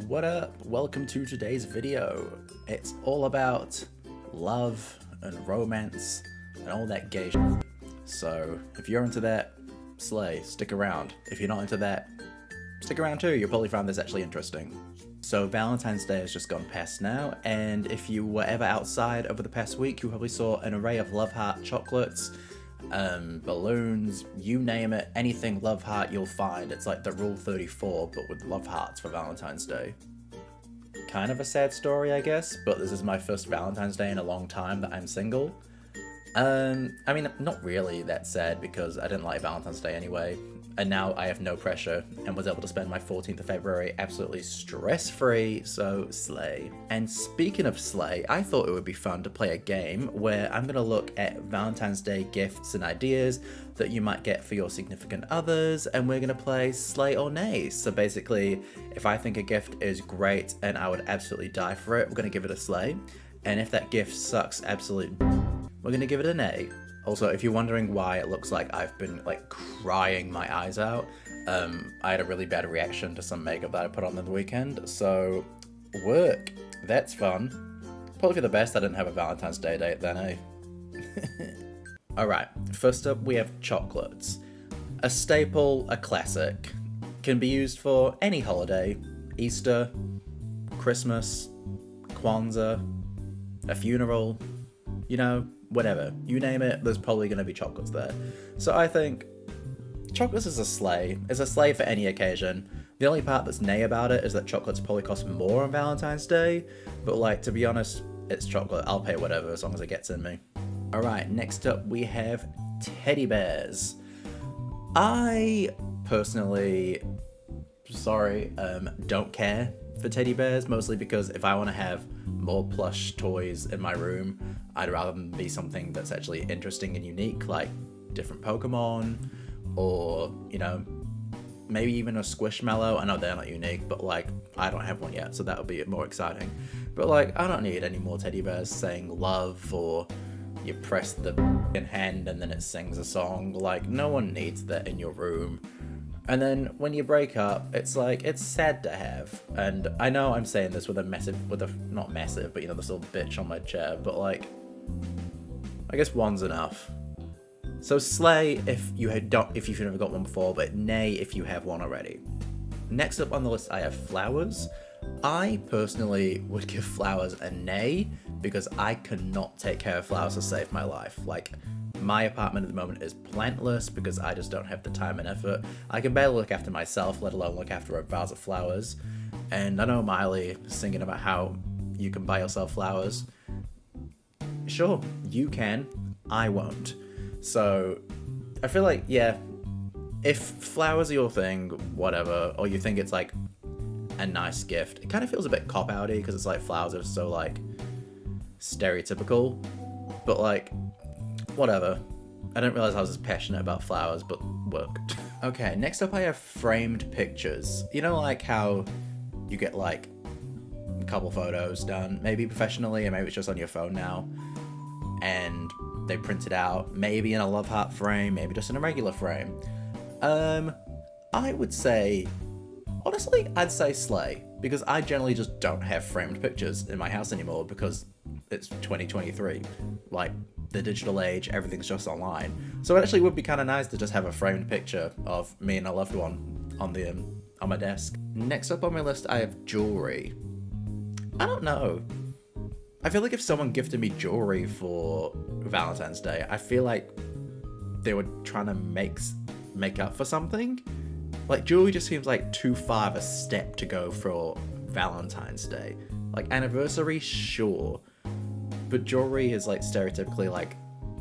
what up? Welcome to today's video. It's all about love and romance and all that gay shit. So if you're into that, slay, stick around. If you're not into that, stick around too, you'll probably find this actually interesting. So Valentine's Day has just gone past now, and if you were ever outside over the past week, you probably saw an array of love heart chocolates, balloons, you name it, anything love heart you'll find. It's like the Rule 34, but with love hearts for Valentine's Day. Kind of a sad story, I guess, but this is my first Valentine's Day in a long time that I'm single. I mean, not really that sad because I didn't like Valentine's Day anyway, and now I have no pressure and was able to spend my 14th of February absolutely stress-free, so slay. And speaking of slay, I thought it would be fun to play a game where I'm gonna look at Valentine's Day gifts and ideas that you might get for your significant others, and we're gonna play slay or nay. So basically, if I think a gift is great and I would absolutely die for it, we're gonna give it a slay, and if that gift sucks absolute, we're gonna give it an A. Also, if you're wondering why it looks like I've been like crying my eyes out, I had a really bad reaction to some makeup that I put on the weekend, so work. That's fun. Probably for the best I didn't have a Valentine's Day date then, eh? Alright, first up we have chocolates. A staple, a classic. Can be used for any holiday. Easter, Christmas, Kwanzaa, a funeral, you know, whatever. You name it, there's probably going to be chocolates there. So I think chocolates is a slay. It's a slay for any occasion. The only part that's nay about it is that chocolates probably cost more on Valentine's Day, but like, to be honest, it's chocolate. I'll pay whatever as long as it gets in me. Alright, next up we have teddy bears. I personally, don't care for teddy bears, mostly because if I want to have more plush toys in my room, I'd rather them be something that's actually interesting and unique, like different Pokemon, or, you know, maybe even a Squishmallow. I know they're not unique, but like, I don't have one yet, so that would be more exciting. But like, I don't need any more teddy bears saying love, or you press the hand and then it sings a song. Like, no one needs that in your room. And then when you break up, it's like, it's sad to have. And I know I'm saying this with not massive, but you know, this little bitch on my chair, but like, I guess one's enough. So slay if you've never got one before, but nay if you have one already. Next up on the list, I have flowers. I personally would give flowers a nay because I cannot take care of flowers to save my life. Like, my apartment at the moment is plantless because I just don't have the time and effort. I can barely look after myself, let alone look after a vase of flowers. And I know Miley is singing about how you can buy yourself flowers. Sure, you can. I won't. So I feel like, yeah, if flowers are your thing, whatever, or you think it's like a nice gift, it kind of feels a bit cop-outy because it's like flowers are so like stereotypical, but like, whatever. I didn't realize I was as passionate about flowers, but worked. Okay, next up I have framed pictures. You know, like how you get like a couple photos done, maybe professionally, or maybe it's just on your phone now, and they print it out, maybe in a love heart frame, maybe just in a regular frame. I would say, honestly, I'd say slay, because I generally just don't have framed pictures in my house anymore because it's 2023. Like, the digital age, everything's just online. So it actually would be kind of nice to just have a framed picture of me and a loved one on my desk. Next up on my list, I have jewelry. I don't know. I feel like if someone gifted me jewelry for Valentine's Day, I feel like they were trying to make up for something. Like, jewelry just seems like too far of a step to go for Valentine's Day. Like, anniversary, sure. But jewelry is like stereotypically like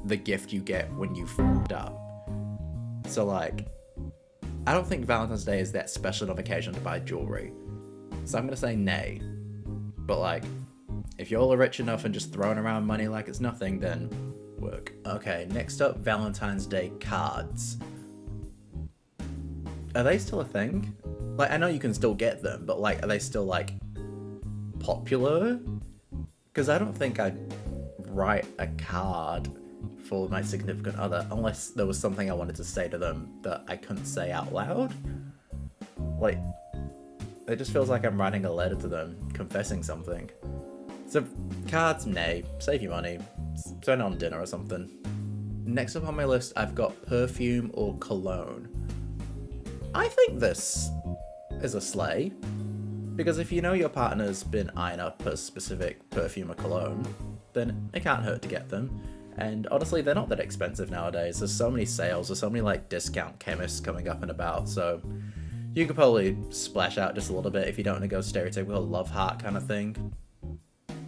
the gift you get when you f***ed up. So like, I don't think Valentine's Day is that special of an occasion to buy jewelry. So I'm gonna say nay. But like, if you're all rich enough and just throwing around money like it's nothing, then work. Okay, next up, Valentine's Day cards. Are they still a thing? Like, I know you can still get them, but like, are they still like popular? Because I don't think I'd write a card for my significant other unless there was something I wanted to say to them that I couldn't say out loud. Like, It just feels like I'm writing a letter to them, confessing something. So, cards, nay. Save your money. Spend it on dinner or something. Next up on my list, I've got perfume or cologne. I think this is a slay. Because if you know your partner's been eyeing up a specific perfume or cologne, then it can't hurt to get them. And honestly, they're not that expensive nowadays. There's so many sales, there's so many like discount chemists coming up and about, so you could probably splash out just a little bit if you don't want to go stereotypical love heart kind of thing.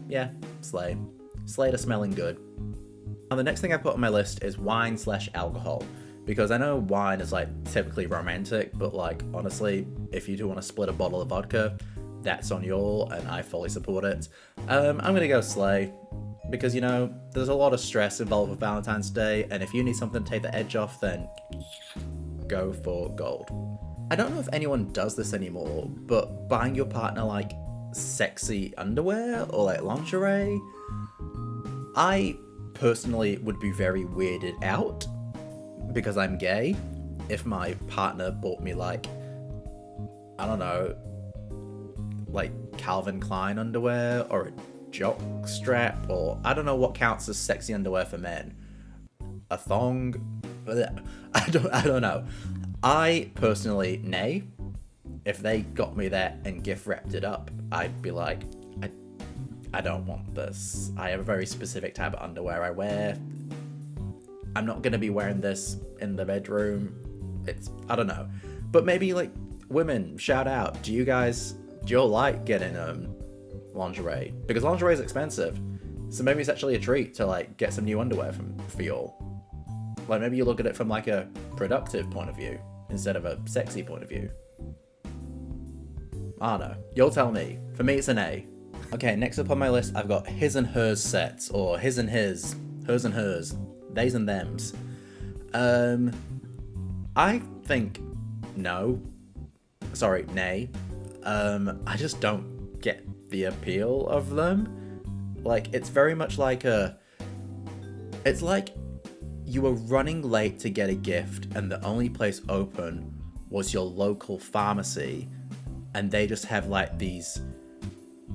Yeah, slay. Slay to smelling good. Now the next thing I put on my list is wine/alcohol. Because I know wine is like typically romantic, but like honestly, if you do want to split a bottle of vodka, that's on you all, and I fully support it. I'm gonna go slay. Because, you know, there's a lot of stress involved with Valentine's Day, and if you need something to take the edge off, then go for gold. I don't know if anyone does this anymore, but buying your partner, like, sexy underwear or, like, lingerie, I personally would be very weirded out, because I'm gay, if my partner bought me, like, I don't know, like, Calvin Klein underwear, or a jock strap, or I don't know what counts as sexy underwear for men. A thong? I don't know. I personally, nay. If they got me that and gift wrapped it up, I'd be like, I don't want this. I have a very specific type of underwear I wear. I'm not gonna be wearing this in the bedroom. I don't know. But maybe like women, shout out. Do you all like getting lingerie? Because lingerie is expensive, so maybe it's actually a treat to like get some new underwear for y'all. Like maybe you look at it from like a productive point of view instead of a sexy point of view. I don't know. You'll tell me. For me, it's an A. Okay, next up on my list, I've got his and hers sets, or his and his, hers and hers, theys and thems. I think no. Sorry, nay. I just don't get the appeal of them. Like, it's very much like it's like you were running late to get a gift and the only place open was your local pharmacy, and they just have like these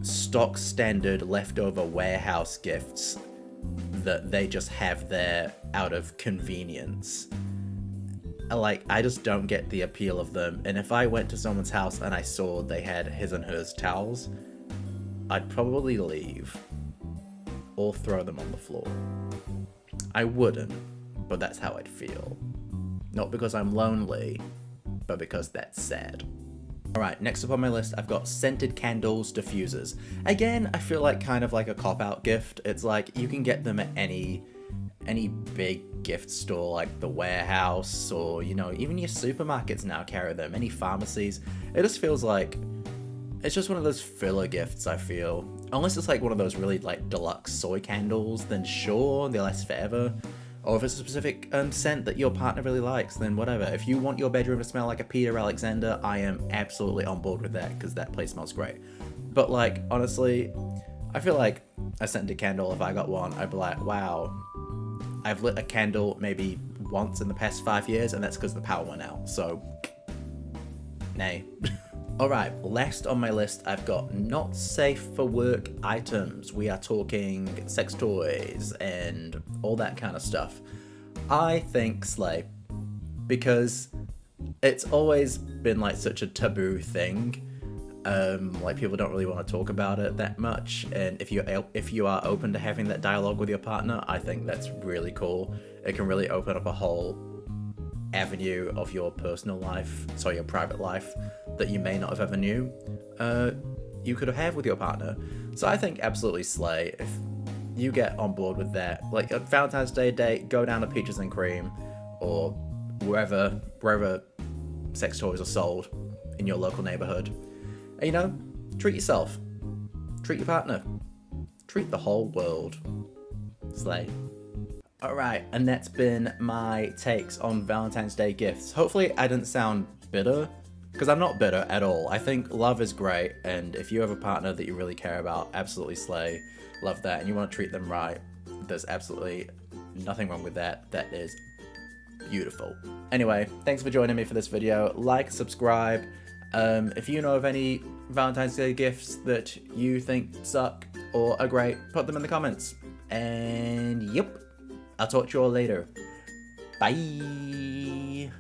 stock standard leftover warehouse gifts that they just have there out of convenience. Like, I just don't get the appeal of them, and if I went to someone's house and I saw they had his and hers towels, I'd probably leave or throw them on the floor. I wouldn't, but that's how I'd feel. Not because I'm lonely, but because that's sad. Alright, next up on my list, I've got scented candles, diffusers. Again, I feel like kind of like a cop-out gift. It's like you can get them at any big gift store, like the warehouse, or, you know, even your supermarkets now carry them, any pharmacies. It just feels like it's just one of those filler gifts, I feel. Unless it's like one of those really like deluxe soy candles, then sure, they last forever. Or if it's a specific scent that your partner really likes, then whatever. If you want your bedroom to smell like a Peter Alexander, I am absolutely on board with that, because that place smells great. But like, honestly, I feel like a scented candle, if I got one, I'd be like, wow, I've lit a candle maybe once in the past 5 years, and that's because the power went out, so nay. Alright, last on my list, I've got not safe for work items. We are talking sex toys and all that kind of stuff. I think slay, because it's always been like such a taboo thing. Like, people don't really want to talk about it that much, and if you are open to having that dialogue with your partner, I think that's really cool. It can really open up a whole avenue of your personal life, so your private life, that you may not have ever knew you could have with your partner. So I think absolutely slay if you get on board with that. Like, a Valentine's Day date, go down to Peaches and Cream or wherever sex toys are sold in your local neighborhood, and, you know, treat yourself, treat your partner, treat the whole world. Slay. Alright, and that's been my takes on Valentine's Day gifts. Hopefully I didn't sound bitter, because I'm not bitter at all. I think love is great, and if you have a partner that you really care about, absolutely slay. Love that, and you want to treat them right, there's absolutely nothing wrong with that. That is beautiful. Anyway, thanks for joining me for this video. Like, subscribe. If you know of any Valentine's Day gifts that you think suck or are great, put them in the comments. And yep, I'll talk to you all later. Bye.